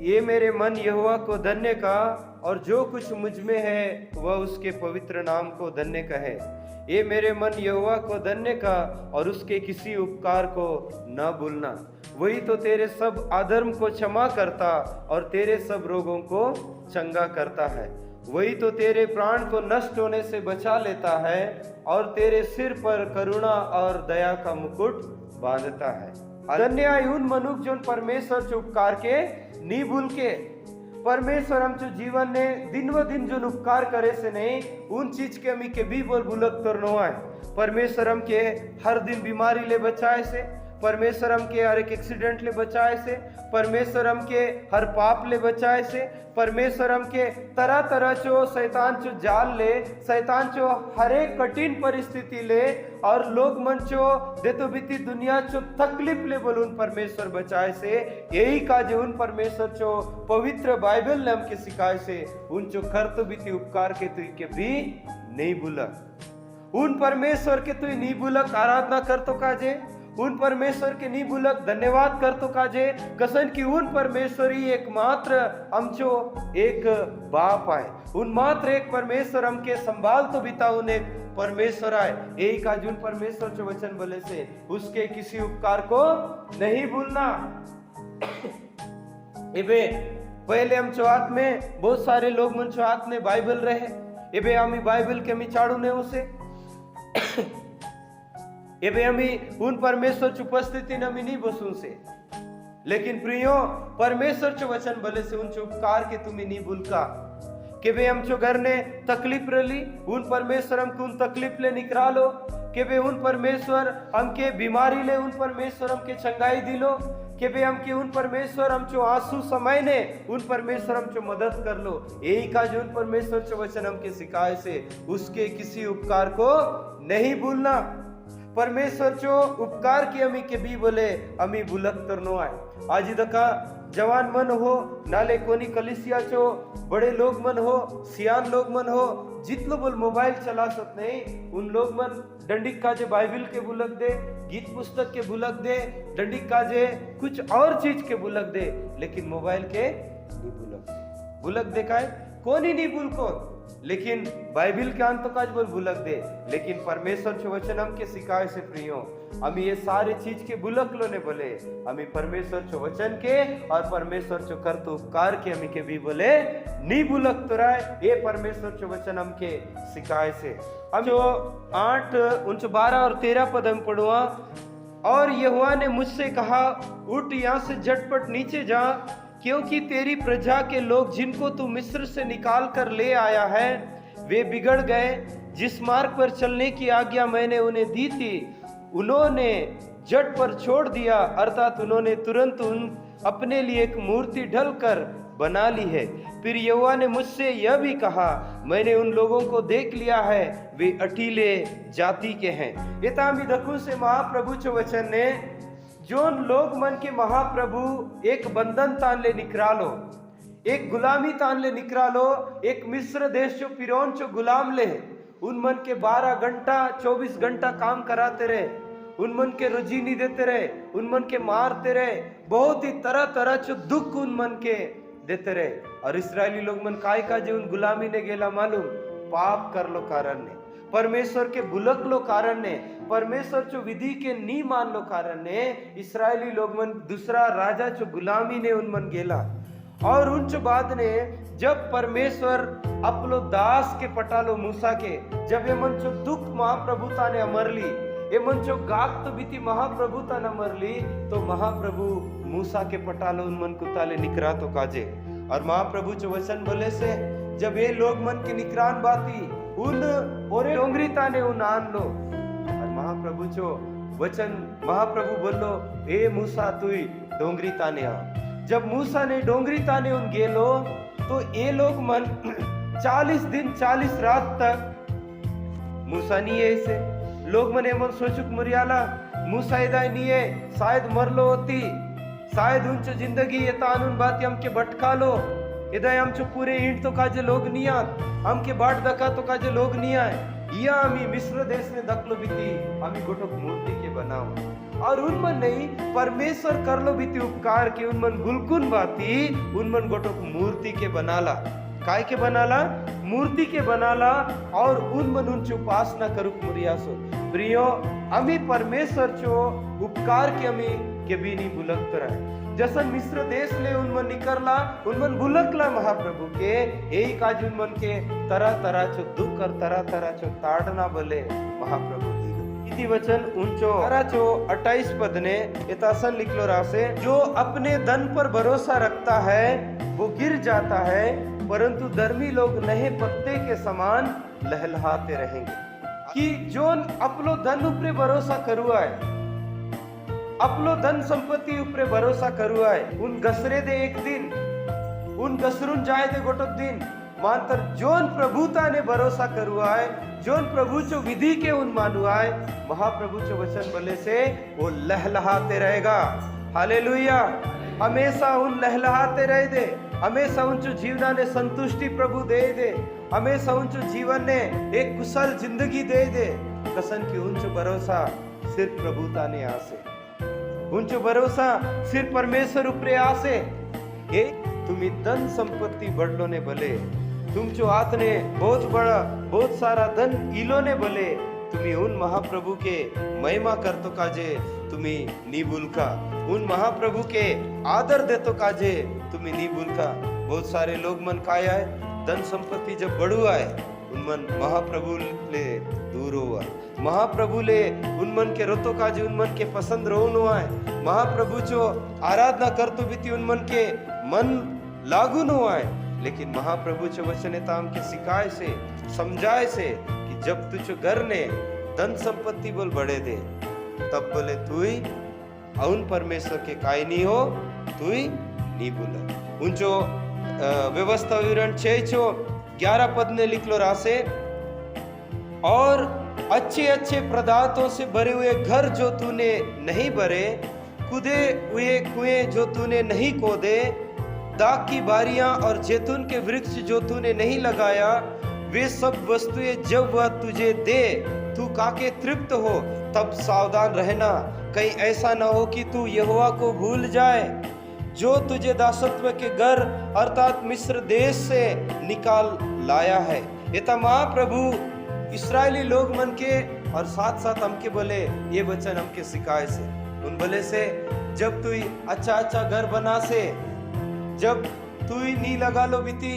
ये मेरे मन यहोवा को धन्य का, और जो कुछ मुझ में है वह उसके पवित्र नाम को धन्य कहे। ये मेरे मन यहोवा को धन्य का, और उसके किसी उपकार को न भूलना। वही तो तेरे सब अधर्म को क्षमा करता और तेरे सब रोगों को चंगा करता है। वही तो तेरे प्राण को नष्ट होने से बचा लेता है और तेरे सिर पर करुणा और दया का मुकुट बांधता है। धन्य है उन मनुष्य जो परमेश्वर के उपकार के नहीं भूल के। परमेश्वर हम जो जीवन ने दिन व दिन जो उपकार करे से नहीं, उन चीज के हमी के भी बोल भूलक करनो है। परमेश्वर हम के हर दिन बीमारी ले बचाए से, परमेश्वर हम के हर एक एक्सीडेंट ले बचाए से, परमेश्वर हम के हर पाप ले बचाए से, परमेश्वर हम के तरह तरह चो शैतान चो जाल ले, शैतान चो हर एक कठिन परिस्थिति ले और लोग मन चो देतो बीती दुनिया चो तकलीफ ले बोलून परमेश्वर बचाए से। यही काजे उन परमेश्वर चो पवित्र बाइबल ने हमके सिखाए से, उन चो कर तो बीती उपकार के तु के भी नहीं भूलक। उन परमेश्वर के तु नहीं भूलक आराधना कर तो काजे, उन परमेश्वर के नहीं भूलक धन्यवाद कर तो काजे, कसन की उन परमेश्वर ही एकमात्र हमचो एक बाप आए, उन मात्र एक परमेश्वर हमके संभाल तो बिता उन एक परमेश्वर आए। यही काज उन परमेश्वर जो वचन बोले से उसके किसी उपकार को नहीं भूलना। एबे पहले हम चौहात में बहुत सारे लोग मन चौहात में बाइबल रहे, एबे हमी बाइबल के हमी चाड़ू ने उसे एबे हमी उन परमेश्वर की उपस्थिति में हमी नहीं बसू से। लेकिन प्रियो परमेश्वर चो वचन भले से उन उपकार के तुम्हें नहीं भूलका के वे हम चो घर ने तकलीफ रली, उन परमेश्वर हमको उन तकलीफ ले निकालो के वे उन परमेश्वर हमके बीमारी ले, उन परमेश्वर हमके चंगाई दिलो के वे हमके उन परमेश्वर हम चो आंसू समय ने उन परमेश्वर हम चो मदद कर लो। यही का जो उन परमेश्वर चो वचन हमके सिखाए से उसके किसी उपकार को नहीं भूलना। परमेश्वर चो उपकार की अमी के भी बोले अमी भूलक तरनो आए। आज दका जवान मन हो नाले कोनी कलिसिया चो बड़े लोग मन हो, सियान लोग मन हो, जितलो बोल मोबाइल चला सक नहीं, उन लोग मन डंडिक काजे बाइबल के भूलक दे, गीत पुस्तक के भूलक दे, डंडिक काजे कुछ और चीज के भूलक दे, लेकिन मोबाइल के नहीं भूलक दे का कौन ही नहीं भूल को, लेकिन बाइबल के अंत काज बोल भूलक दे। लेकिन परमेश्वर के वचन हम के सिखाए से प्रियो हम ये सारे चीज के भूलक लो ने बोले, हमें परमेश्वर के वचन के और परमेश्वर के कर तो उपकार के हमें के भी बोले नहीं भूलक तो रहा। ये परमेश्वर के वचन हम के सिखाए से। अब जो 8 12 और 13 पद हम पढ़ुआ, और यहोवा ने मुझसे कहा उठ यहाँ से झटपट नीचे जा, क्योंकि तेरी प्रजा के लोग जिनको तू मिस्र से निकाल कर ले आया है वे बिगड़ गए। जिस मार्ग पर चलने की आज्ञा मैंने उन्हें दी थी उन्होंने जट पर छोड़ दिया, अर्थात उन्होंने तुरंत अपने लिए एक मूर्ति ढल कर बना ली है। फिर यहोवा ने मुझसे यह भी कहा मैंने उन लोगों को देख लिया है, वे अठीले जाति के हैं। ये तामी दखू से महाप्रभु चो वचन ने जो लोग मन के महाप्रभु एक बंधन तान ले निकरालो, एक गुलामी तान ले निकरालो, एक मिस्र देश जो फिरौन जो गुलाम ले उन मन के 12 घंटा 24 घंटा काम कराते रहे, उन मन के रोजी नहीं देते रहे, उन मन के मारते रहे, बहुत ही तरह तरह जो दुख उन मन के देते रहे। और इस्राएली लोग मन काय का जो उन गुलामी ने गेला मालूम, पाप कर लो कारण ने, परमेश्वर के भुलक लो कारण ने, परमेश्वर जो विधि के नी मान लो कारण ने इस्राएली लोग मन दूसरा राजा जो गुलामी ने उन मन गेला। और उन बाद ने जब परमेश्वर अपलो दास के पटालो मूसा के, जब ये मन जो दुख महाप्रभुता ने अमर ली, ये मन जो गाक तो बीती महाप्रभुता ने अमर ली, तो महाप्रभु मूसा के पटालो उन मन कुताले निकरा तो काजे। और महाप्रभु जो वचन बोले से जब ये लोग मन के निकरान बाती उन ओरे डोंगरी ताने उन आन लो, और महाप्रभु जो वचन महाप्रभु बोलो ए मूसा तू डोंगरी ताने आ। जब मूसा ने डोंगरी ताने उन गेलो तो ये लोग मन 40 दिन 40 रात तक मूसा नहीं है, इसे लोग मने मन सोचुक मरियाला मूसा इदाय नहीं है, शायद मर लो होती, शायद उनचो जिंदगी ये तानुन बात हमके भटका लो, इधर हम चो पूरे ईंट तो काजे लोग नहीं आत, हमके बाट दका तो काजे लोग नहीं आए, या हमी मिस्र देश में दखलो बीती हमी गोटोक मूर्ति के बनाओ। और उन मन नहीं परमेश्वर कर लो बीती उपकार के उन मन बुलकुन बाती उन मन गोटोक मूर्ति के बनाला, काय के बनाला, मूर्ति के बनाला और उन मन उनची उपासना करुक मुरियासो। प्रियो अमी परमेश्वर चो उपकार के अमी के भी नहीं बुलक कराए। जसन मिस्र देश ले उन मन निकरला उन मन बुलकला महाप्रभु के यही काज उन मन के तरह तरह चो दुख और तरह तरह चो ताड़ना बोले महाप्रभु इति वचन उनचो 28 पद ने इतासन लिखलो रासे, जो अपने धन पर भरोसा रखता है वो गिर जाता है, परंतु धर्मी लोग नए पत्ते के समान लहलहाते रहेंगे। कि जोन अपलो धन ऊपरे भरोसा करुआ है, अपलो धन संपत्ति ऊपरे भरोसा करुआ है, उन गसरे दे एक दिन, उन गसरुन जाए दे गोटक दिन, मानतर जोन प्रभुता ने भरोसा करुआ है, जोन प्रभु चो विधि के उन मानुआ है, महाप्रभु चो वचन बोले से वो लहलहाते रहेगा। हालेलुया। हमेशा उन लहलहाते रहे दे, हमेशा उनचो जीवना ने संतुष्टि प्रभु दे दे, हमेशा उनचो जीवन ने एक कुशल जिंदगी दे दे। कसन की उनचो भरोसा सिर्फ प्रभुता ने आसे, उनचो भरोसा सिर्फ परमेश्वर उपरे आसे। ये तुम्ही धन संपत्ति बढ़लो ने भले, तुम जो हाथ ने बहुत बड़ा बहुत सारा धन इलो ने भले, तुम्ही उन महाप्रभु के महिमा करतो काजे तुम्ही नी भूलका, उन महाप्रभु के आदर देतो काजे तुम्ही नी भूलका। बहुत सारे लोग मन काय आए धन संपत्ति जब बढ़ू आए उन मन महाप्रभु ले दूर हुआ, महाप्रभु ले उन मन के रोतो काजे उन मन के पसंद रोनो आए, महाप्रभु जो आराधना करतो बीती उन मन के मन लागू न आए। लेकिन महाप्रभु जो वचन ताम के सिखाए से समझाए से कि जब तुझो घर ने धन संपत्ति बोल बढ़े दे तब बोले तू ही उन परमेश्वर के काय नहीं हो, तू ही नहीं बोला। उन जो व्यवस्था विवरण 6:11 पद ने लिख लो रासे, और अच्छे अच्छे पदार्थों से भरे हुए घर जो तूने नहीं भरे, कूदे हुए कुएं जो तूने नहीं खोदे, दाख की बारियां और जैतून के वृक्ष जो तूने नहीं लगाया, वे सब वस्तुएं जब वह तुझे दे तू काके तृप्त हो, तब सावधान रहना कहीं ऐसा न हो कि तू यहोवा को भूल जाए जो तुझे दासत्व के घर अर्थात मिस्र देश से निकाल लाया है। ये महाप्रभु इस्राएली लोग मन के और साथ साथ हमके बोले ये वचन हमके सिखाए से, उन बोले से जब तू अच्छा अच्छा घर बना से, जब तू ही नी लगा लो बीती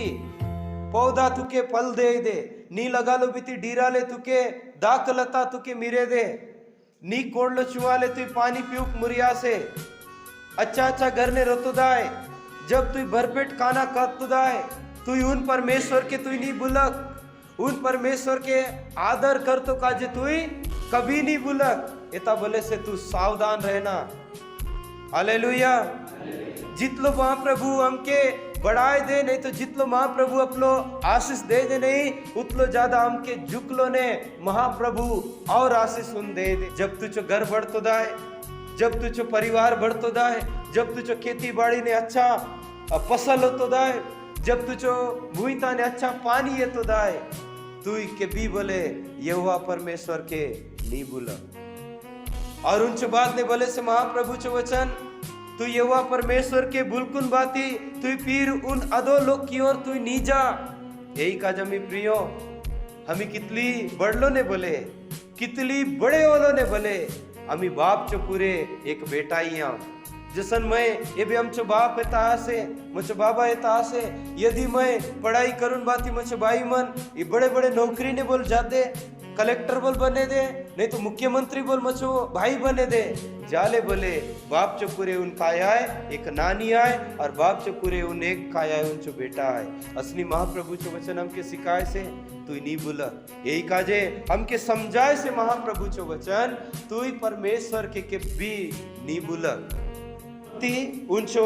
पौधा तुके फल दे नी लगा लो बीती डीरा ले तुके दाक लता तुके मिरे दे, नी कोड़ लो चुआ ले तू पानी पीऊक मुरिया से, अच्छा अच्छा घर ने रतो दाए, जब तू भरपेट खाना कत दाए, तू उन परमेश्वर के तू नहीं बुलक, उन परमेश्वर के आदर कर तो काजे तू कभी नहीं बुलक। इता बोले से तू सावधान रहना। हालेलुया। जितलो महाप्रभु हमके बढ़ाए दे नहीं तो जितलो महाप्रभु अपनो आशीष दे दे नहीं उतलो ज्यादा हमके झुकलो ने महाप्रभु और आशीष उन दे दे। जब तुझो घर बढ़तो दाए, जब तुझो परिवार बढ़तो दाए, जब तुझो खेती बाड़ी ने अच्छा फसल होतो दाए, जब तुझो भूइता ने अच्छा पानी ये तो दाए, तू के भी बोले यहोवा परमेश्वर के नहीं भूला। और उन बात ने बोले से महाप्रभु चो वचन, तू यहोवा परमेश्वर के बुलकुन बाती तू फिर उन अधो लोग की ओर तू नी जा। यही का जमी प्रियो हमें कितली बड़लो ने बोले, कितली बड़े ओलो ने बोले, हमी बाप चो पूरे एक बेटा ही हम जसन मैं ये भी हमचो बाप है तासे मुझे बाबा है तासे, यदि मैं पढ़ाई करूं बाती मुझे भाई मन ये बड़े बड़े नौकरी ने बोल जाते, कलेक्टर बोल बने दे नहीं तो मुख्यमंत्री बोल मचो भाई बने दे, जाले बोले बाप चो पूरे उन काया है एक नानी आए और बाप चो पूरे उन एक काया है उनचो बेटा है। असली महाप्रभु चो वचन हमके सिखाए से तू नहीं बोला, यही काजे हमके समझाए से महाप्रभु चो वचन तू ही परमेश्वर के भी नहीं बोला। उनचो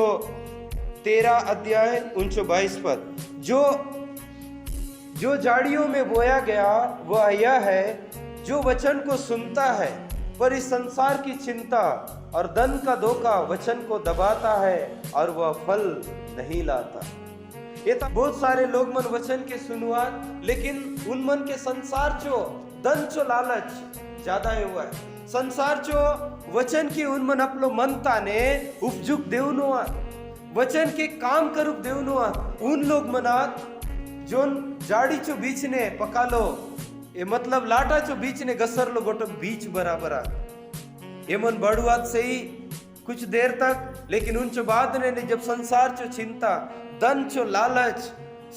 13 अध्याय 22 पद, जो झाड़ियों में बोया गया वह यह है जो वचन को सुनता है पर इस संसार की चिंता और धन का धोखा वचन को दबाता है और वह फल नहीं लाता। ये तो बहुत सारे लोग मन वचन के सुनुआत लेकिन उन मन के संसार चो धन चो लालच ज्यादा हुआ है। संसार चो वचन की उन मन आपलो मनता ने उपजुक देवनो वचन के काम करूप देवनो उन लोग मनात जोन जाड़ी चो बीच ने पका लो ये मतलब लाटा चो बीच ने गसर लो गोटो बीच बराबर ये मन बड़ुआत से ही कुछ देर तक, लेकिन उन चो बाद ने जब संसार चो चिंता धन चो लालच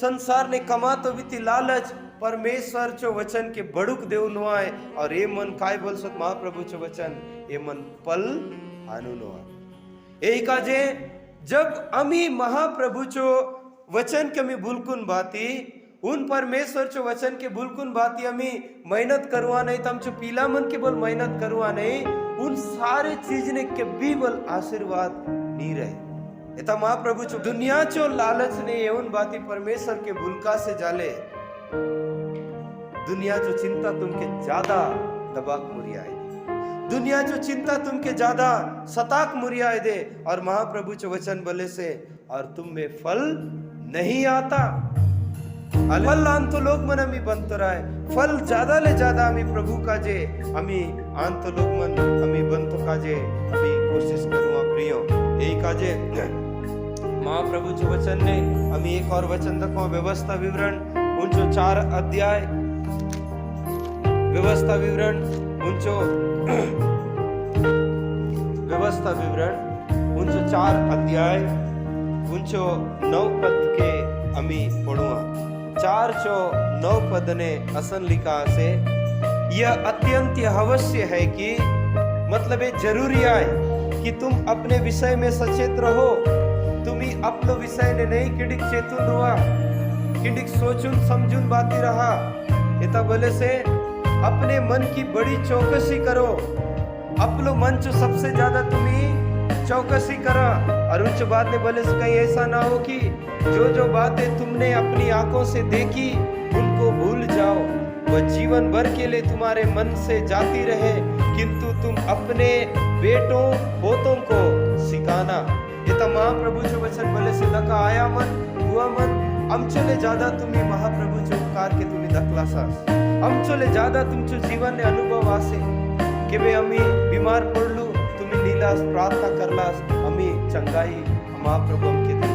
संसार ने कमा तो बीती लालच परमेश्वर चो वचन के बड़ुक देव नुआए और ये मन काय बोल सत महाप्रभु चो वचन ये मन पल हानु नुआ यही काजे जब अमी महाप्रभु चो वचन के मी बुलकुन बाती उन परमेश्वर चो वचन के बुलकुन बाती अमी मेहनत करवा नहीं तम चो पीला मन के बोल मेहनत करवा नहीं उन सारे चीज ने के भी बोल आशीर्वाद नहीं रहे इता महाप्रभु चो दुनिया चो लालच ने एवं बाती परमेश्वर के बुलका से जाले दुनिया जो चिंता तुमके ज्यादा दबाक मुरियाए दे दुनिया जो चिंता तुमके ज्यादा सताक मुरियाए दे और महाप्रभु चो वचन बोले से और तुम में फल नहीं आता फल आन तो लोग मन अमी बनतो रहा फल ज्यादा ले ज्यादा अमी प्रभु का जे अमी आन तो लोग मन अमी बनतो का जे अमी कोशिश करूँ प्रियो यही का जे महाप्रभु चो वचन ने अमी एक और वचन देखो व्यवस्था विवरण उनचो 4 अध्याय व्यवस्था विवरण उनचो व्यवस्था विवरण उनचो 4 अध्याय उनचो 9 पद के अमी पढ़ुआ 4 चो 9 पद ने असन लिखा से यह अत्यंत अवश्य है कि मतलब ये जरूरी है कि तुम अपने विषय में सचेत रहो तुम्ही अपनो विषय ने नहीं किडिक चेतुन रुआ किडिक सोचुन समझुन बाती रहा इता बोले से अपने मन की बड़ी चौकसी करो अपनो मन चो सबसे ज्यादा तुम्ही चौकसी करा और उच्च बात ने बोले से कहीं ऐसा ना हो कि जो बातें तुमने अपनी आंखों से देखी उनको भूल जाओ वह जीवन भर के लिए तुम्हारे मन से जाती रहे किंतु तुम अपने बेटों पोतों को सिखाना ये तो महाप्रभु जो वचन बोले से दका आया मन हुआ मन हम चले ज्यादा तुम्ही महाप्रभु जो उपकार के तुम्ही दखला सास हम चले ज्यादा तुमचो जीवन ने अनुभव आसे कि वे अमी बीमार पड़लू तुम्ही नीलास प्रार्थना करलास अमी चंगाई महाप्रभु हम के दे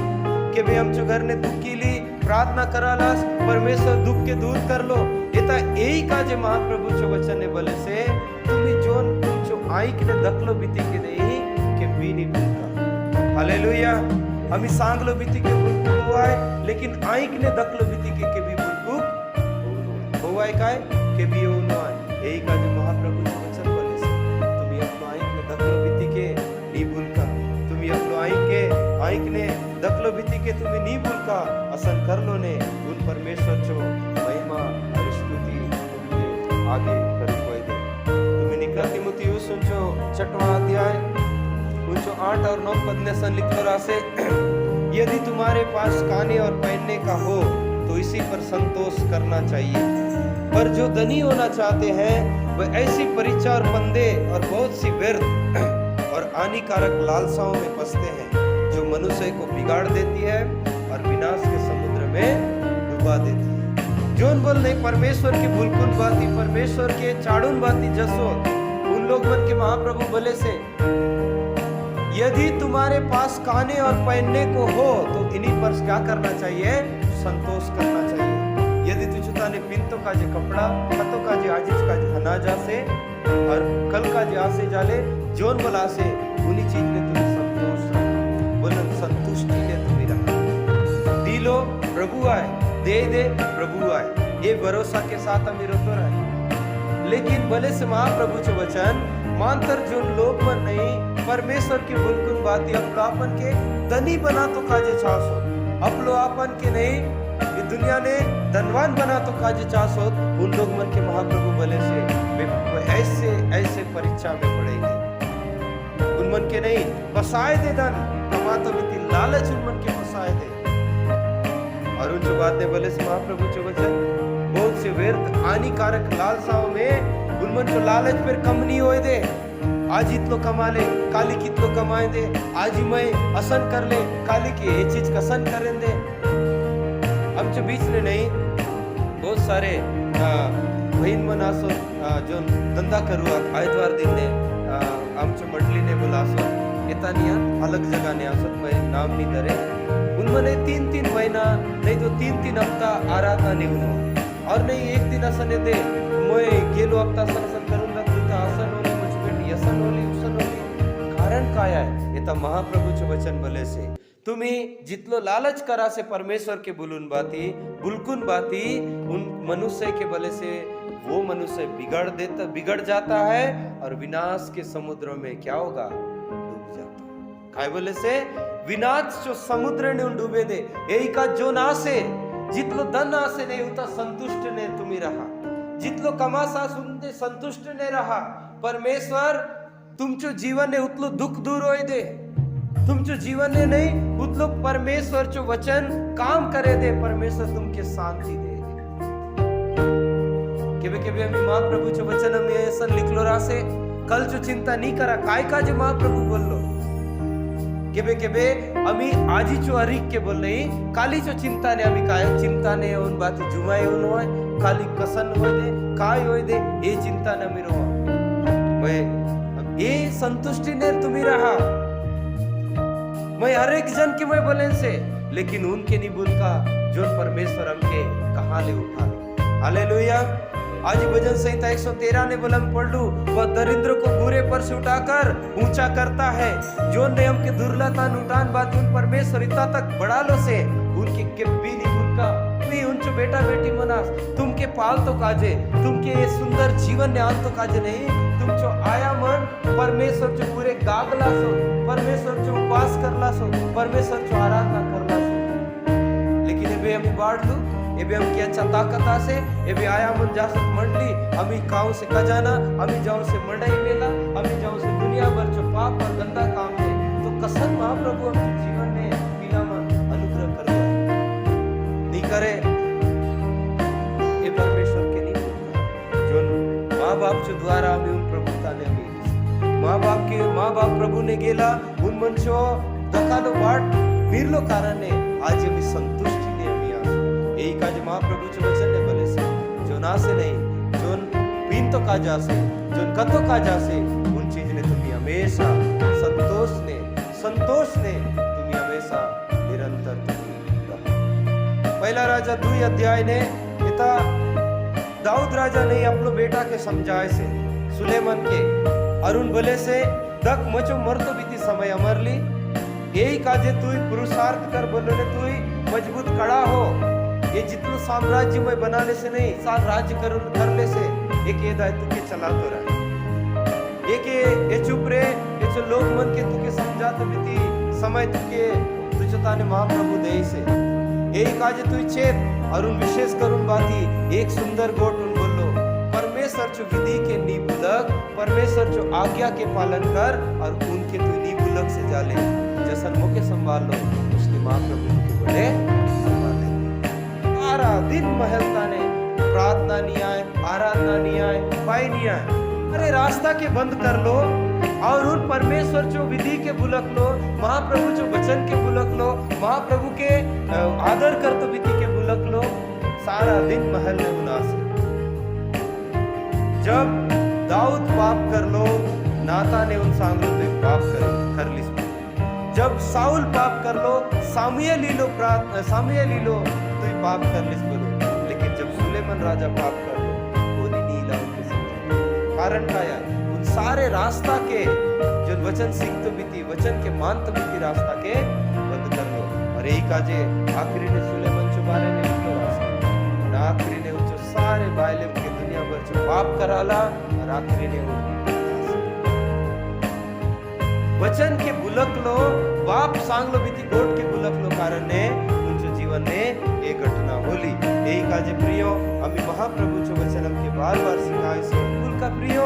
कि वे हमचो घर ने दुख की ली प्रार्थना करालास परमेश्वर दुख के दूर कर लो ये ता यही का जे महाप्रभु जो वचन ने बोले से तुम्ही जोन तुमचो आंख ने दखलो बीती के दे के भी नहीं भूलता हालेलुया अमी सांगलो बीती के बुलकुक हुआ है लेकिन आंख ने दखलो बीती के भी बुलकुक हुआ है काय के भी हुआ है यही का जो महाप्रभु जो वचन बोले से तुम्ही अपनो आंख ने दखलो बीती के नहीं भूलका तुम्ही अपनो आंख ने दखलो बीती के तुम्ही नहीं भूलका असन कर लो ने उन परमेश्वर जो महिमा और स्तुति तुमने आगे करी कोई दे तुम्ही निकला तीमुथियुस उनचो 6वां अध्याय उनचो 8 और 9 पद ने सन लिखो रहा से यदि तुम्हारे पास खाने और पहनने का हो तो इसी पर संतोष करना चाहिए पर जो धनी होना चाहते हैं वह ऐसी परीक्षा और फंदे और बहुत सी व्यर्थ और हानिकारक लालसाओं में फंसते हैं जो मनुष्य को बिगाड़ देती है और विनाश के समुद्र में डुबा देती है जोन बोल नहीं परमेश्वर की बुलकुन बाती परमेश्वर के चाड़ून बाती जसो उन लोग मन के महाप्रभु बोले से यदि तुम्हारे पास खाने और पहनने को हो तो इन्हीं पर क्या करना चाहिए संतोष करना चाहिए यदि तुझता ने पिंतो का जे कपड़ा खतो का जे आजिज का जे हनाजा से और कल का जे आसे जाले जोन बोला से उन्हीं चीज ने तुम्हें संतोष रखा बोलन संतुष्टि ने तुम्हें रखा दिलो प्रभु आए दे प्रभु आए ये भरोसा के साथ अमीर होतो रहे लेकिन भले से महाप्रभु के वचन मानतर जो लोग मन नहीं परमेश्वर की बुलकुन बाती अपलापन के धनी बना तो काजे चासो अपलोपन के नहीं ये दुनिया ने धनवान बना तो काजे चासो उन लोग मन के महाप्रभु भले से ऐसे ऐसे परीक्षा में पड़ेंगे उन मन के नहीं बसाए दे धन कमा तो बीती लालच उन मन के बसाए दे और उन जो बातें भले से महाप्रभु जो वचन बहुत से व्यर्थ हानिकारक लालसाओं में उन मन को लालच पर कम नहीं होए दे आज इतलो कमा ले काली कितलो कमाए दे आज ही मैं असन कर ले काली की ये चीज कसन करें दे हम जो बीच में नहीं बहुत सारे बहीण मन असो जो धंदा करूआ आयतवार दिन ने आमच्या मंडळीने बोला असो येतानिया अलग जगह ने असो मैं नाम नहीं धरे उनमने 3-3 महीना नहीं तो 3-3 हफ्ता आराधना नहीं उन्हों और नहीं एक दिन असं ने दे मैं गेलो हफ्ता सनसन करून लागतो असं होली मुझ बेटी असं होली उसं होली कारण काय आहे येता महाप्रभूचे वचन बोले से तुम्ही जितलो लालच करा से परमेश्वर के बुलून बाती बुलकुन बाती उन मनुष्य के बले से वो मनुष्य बिगड़ जाता है और विनाश के समुद्र में क्या होगा डूब जाता है काय बोले से विनाश जो समुद्र ने डूबे दे यही का जो नासे जितलो धन आसे नहीं उतना संतुष्ट ने तुम्ही रहा जितलो कमासा सुनते संतुष्ट ने रहा परमेश्वर तुमचो जीवन ने उतलो दुख दूर होई दे तुमचो जीवन ने नहीं उतलो परमेश्वर जो वचन काम करे दे परमेश्वर तुमके शांति दे केबे केबे आम्ही महाप्रभूचे वचन आम्ही असं लिखलो रासे कल जो चिंता नहीं करा काय का जे महाप्रभू बोललो केबे केबे आम्ही आजीचो अरिक के बोल नहीं कालीचो चिंता ने आम्ही काय चिंता ने उन बाती जुमाय येऊन होय काली कसन होय दे काय होय दे ये चिंता ने आम्ही रोवा मैं ये संतुष्टि ने तुम्ही रहा मैं हर एक जन की मैं बोले से लेकिन उनके निबुल का जो परमेश्वर हमके कहाँ ले उठा हालेलुया आज भजन संहिता 113 ने बोला पढ़ लू वह दरिद्र को घूरे पर से उठाकर ऊंचा करता है जो ने हमके दुर्लता उठान बात उन परमेश्वर इतना तक बढ़ा लो से उनके के भी निबुल का भी उनचो बेटा बेटी मनास तुमके पाल तो काजे तुमके ये सुंदर जीवन ने आन तो काजे नहीं तुम जो आया मन परमेश्वर जो पूरे गागला सो परमेश्वर जो उपास करला सो परमेश्वर जो आराधना करला सो लेकिन ये हम बाढ़ लू ये भी हम की अच्छा ताकत आसे ये भी आया मन जा सक मंडली हमी काऊ से खजाना हमी जाओ से मंडई मेला हमी जाओ से दुनिया भर जो पाप और गंदा काम है तो कसम महाप्रभु हम जीवन में पीला मन अनुग्रह कर नहीं करे ये परमेश्वर के नहीं जो माँ बाप जो द्वारा हमें उन प्रभुता ने माँ बाप प्रभु ने गेला उन मनशो दखालो वाट मीरलो कारण ने आज हमें संतुष्टि ने हमें आस यही काज महाप्रभु जो वचन ने बोले से जो ना से नहीं जो पीन तो का जा से जो कतो का जा से उन चीज ने तुम्हें हमेशा संतोष ने तुम्हें हमेशा निरंतर पहला राजा 2 अध्याय ने पिता दाऊद राजा ने अपनो बेटा के समझाए से सुलेमान के अरुण बोले से दक मचो मरतो बीती समय अमरली यही काजे तू पुरुषार्थ कर बोलो ने तू मजबूत कड़ा हो ये जितना साम्राज्य में बनाने से नहीं साथ राज्य करने से एक ये दायित्व के चला तो रहा एक ये चुप रहे ये जो लोग मन के तुके समझाते बीती समय तुके तुझता ने महाप्रभु दे से यही काजे तू चेत और उन विशेष करुण बाती एक सुंदर गोट उन बोलो परमेश्वर जो विधि के नीबुलक परमेश्वर जो आज्ञा के पालन कर और उनके तू नीबुलक से जाले जैसा मौके संभाल लो उसने महाप्रभु के बड़े संभाले सारा दिन महलता ने प्रार्थना नहीं आए आराधना नहीं आए पाई नहीं आए अरे रास्ता के बंद कर लो और उन परमेश्वर जो विधि के बुलक लो महाप्रभु जो वचन के बुलक लो महाप्रभु के आदर कर तो विधि के बुलक लो सारा दिन महल में उदास जब दाऊद पाप कर लो नाता ने उन सांगलों पे पाप कर ली जब साउल पाप कर लो सामुएल लीलो तो पाप कर लिस बोलो लेकिन जब सुलेमान राजा पाप कर लो वो नहीं ला उनके समझा कारण क्या है उन सारे रास्ता के जो वचन सीख तो बीती वचन के मान तो बीती रास्ता के बंद कर लो और यही काजे आखिरी ने सुलेमान जो बारे ने लिखो रास्ता आखिरी ने जो सारे बाइले के दुनिया भर जो पाप कराला और आखिरी ने वो वचन के बुलक लो बाप सांगलो बीती गोट के बुलक लो कारण ने उनके जीवन में एक घटना होली यही काजे प्रियो हमें महाप्रभु जो वचन हमके बार-बार सिखाए से बुल का प्रियो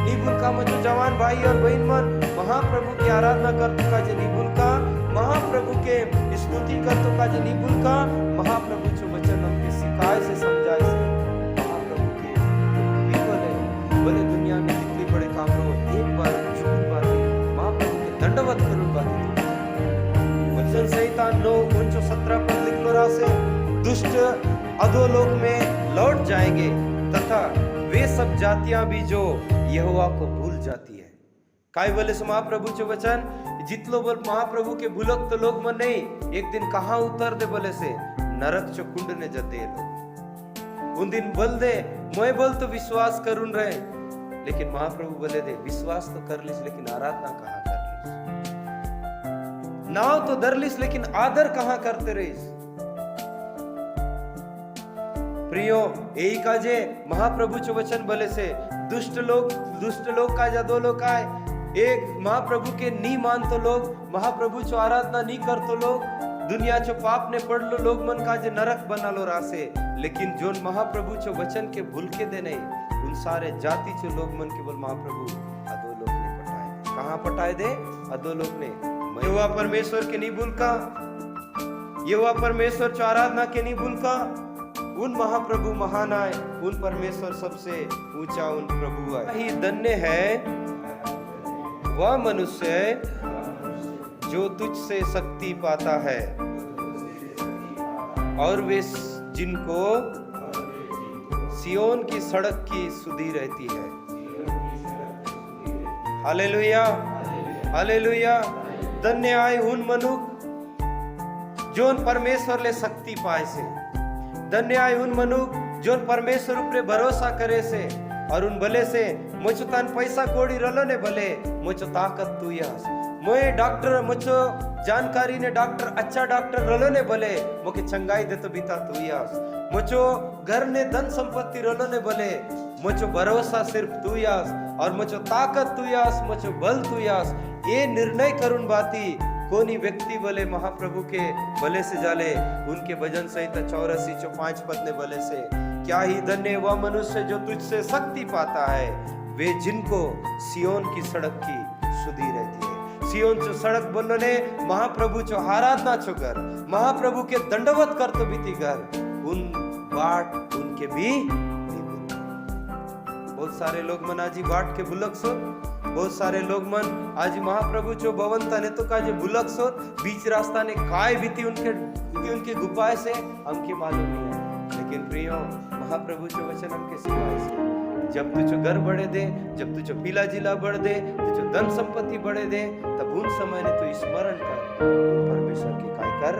निबुल का जो जवान भाई और बहन मन महाप्रभु की आराधना कर तो का जे निबुल का महाप्रभु के स्तुति कर तो का जे निबुल का महाप्रभु जो वचन हमके सिखाए से समझाए से महाप्रभु के बोले दुनिया में जितने बड़े काम हो एक बार झूठ बात महाप्रभु के दंडवत करूं बात वचन संहिता 9:17 पर लिखलो रहा से दुष्ट अधोलोक में लौट जाएंगे तथा वे सब जातियां भी जो यहोवा को भूल जाती है। काय बोले सो महाप्रभु चे वचन जितलो बोल महाप्रभु के भूलक तो लोग मन नहीं एक दिन कहाँ उतर दे बोले से नरक चो कुंड ने जते लोग उन दिन बोल दे मैं बोल तो विश्वास करून रहे, लेकिन महाप्रभु बोले दे विश्वास तो कर लिस लेकिन आराधना कहाँ कर लिस, नाव तो दर लिस लेकिन आदर कहाँ करते रहिस। प्रियो यही काजे महाप्रभु चे वचन बोले से दुष्ट लोग का दो लोग का है, एक महाप्रभु के नी मान तो लोग महाप्रभु चो आराधना नहीं कर तो लोग दुनिया चो पाप ने पढ़ लो लोग मन का जे नरक बना लो रासे, लेकिन जोन महाप्रभु चो वचन के भूल के दे नहीं उन सारे जाति चो लोग मन के बोल महाप्रभु अदो लोग ने पटाए, कहाँ पटाए दे अदो लोग ने। यहोवा परमेश्वर के नहीं भूल का, यहोवा परमेश्वर चो आराधना के नहीं भूल का, उन महाप्रभु महान आए, उन परमेश्वर सबसे ऊंचा उन प्रभु आए। ही धन्य है वह मनुष्य जो तुझसे शक्ति पाता है और वे जिनको सियोन की सड़क की सुधि रहती है। Hallelujah hallelujah. धन्य आए उन मनुख जोन परमेश्वर ले शक्ति पाए से, धन्य आए उन मनुख जोन परमेश्वर ऊपर भरोसा करे से और उन भले से मुझो तान पैसा कोड़ी रलो ने भले मुझो ताकत तू यास, मोए डॉक्टर मुझो जानकारी ने डॉक्टर अच्छा डॉक्टर रलो ने भले मोके चंगाई दे तो बीता तू यास, मुझो घर ने धन संपत्ति रलो ने भले मुझो भरोसा सिर्फ तू यास और मुझो ताकत तू यास मुझो बल तू यास। ये निर्णय करुण बाती कोनी व्यक्ति बोले महाप्रभु के भले से जाले उनके भजन संहिता 84:5 पद ने भले से क्या ही धन्य वह मनुष्य जो तुझसे शक्ति पाता है, वे जिनको सियोन की सड़क की सुधि रहती है। सियोन चो सड़क बोलो ने महाप्रभु चो आराधना चो घर महाप्रभु के दंडवत कर तो बीती घर उन बाट उनके भी बहुत सारे लोग मन आजी बाट के बुलक सो, बहुत सारे लोग मन आज महाप्रभु चो भवन तने तो काजे बुलक सो बीच रास्ता ने काय बीती उनके गुब्बाए से हमके मालूम नहीं है, लेकिन प्रियो महाप्रभु चो वचन हमके सिखाए से जब तुझो घर बढ़े दे, जब तुझो पीला जिला बढ़ दे, तुझो धन संपत्ति बढ़े दे, तब उन समय ने तू स्मरण कर परमेश्वर की काय कर।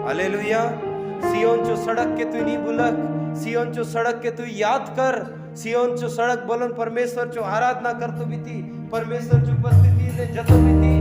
हालेलुया। सियोन चो सड़क के तू नहीं बुलक, सियोन चो सड़क के तू याद कर, सियोन चो सड़क बोलन परमेश्वर चो आराधना कर तो बीती, परमेश्वर चो उपस्थिति ने जतो बीती